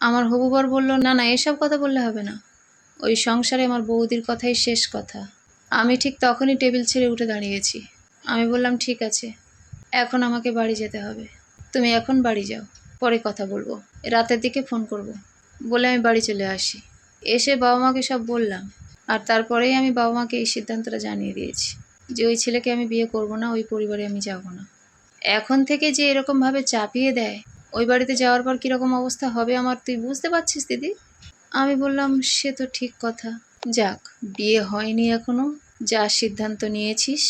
আমার হবু বর বলল, না না, এসব কথা বললে হবে না, ওই সংসারে আমার বৌদির কথাই শেষ কথা। আমি ঠিক তখনই টেবিল ছেড়ে উঠে দাঁড়িয়েছি। আমি বললাম, ঠিক আছে, এখন আমাকে বাড়ি যেতে হবে, তুমি এখন বাড়ি যাও, পরে কথা বলবো, রাতের দিকে ফোন করব, বলে আমি বাড়ি চলে আসি। এসে বাবা মাকে সব বললাম, আর তারপরেই আমি বাবা মাকে এই সিদ্ধান্তটা জানিয়ে দিয়েছি যে ওই ছেলেকে আমি বিয়ে করব না, ওই পরিবারে আমি যাব না। এখন থেকে যে এরকমভাবে চাপিয়ে দেয়, ওই বাড়িতে যাওয়ার পর কীরকম অবস্থা হবে আমার, তুই বুঝতে পারছিস দিদি? আমি বললাম, সে তো ঠিক কথা, যাক, বিয়ে হয়নি এখনো, যা সিদ্ধান্ত নিয়েছিস,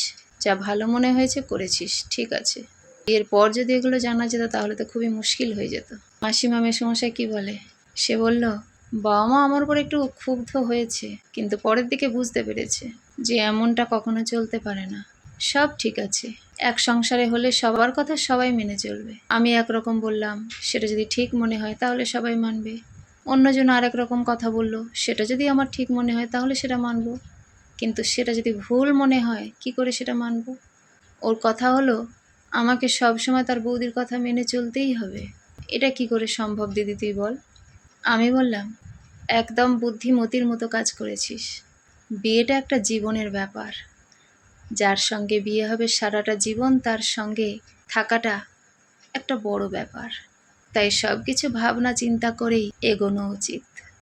যা ভালো মনে হয়েছে করেছিস, ঠিক আছে। এরপর যদি এগুলো জানা যেত তাহলে তো খুবই মুশকিল হয়ে যেত। মাসিমা মেসোমশাই কি বলে? সে বলল, বাবা মা আমার উপর একটু ক্ষুব্ধ হয়েছে, কিন্তু পরের দিকে বুঝতে পেরেছে যে এমনটা কখনো চলতে পারে না। সব ঠিক আছে, এক সংসারে হলে সবার কথা সবাই মেনে চলবে। আমি একরকম বললাম, সেটা যদি ঠিক মনে হয় তাহলে সবাই মানবে। অন্যজন আরেক রকম কথা বলল, সেটা যদি আমার ঠিক মনে হয় তাহলে সেটা মানব, কিন্তু সেটা যদি ভুল মনে হয় কি করে সেটা মানব? ওর কথা হলো, আমাকে সবসময় তার বৌদির কথা মেনে চলতেই হবে। এটা কি করে সম্ভব দিদি, তুই বল? আমি বললাম, একদম বুদ্ধিমতির মতো কাজ করেছিস। বিয়েটা একটা জীবনের ব্যাপার, যার সঙ্গে বিয়ে হবে সারাটা জীবন তার সঙ্গে থাকাটা একটা বড় ব্যাপার, তাই সব কিছু ভাবনা চিন্তা করেই এগোনো উচিত।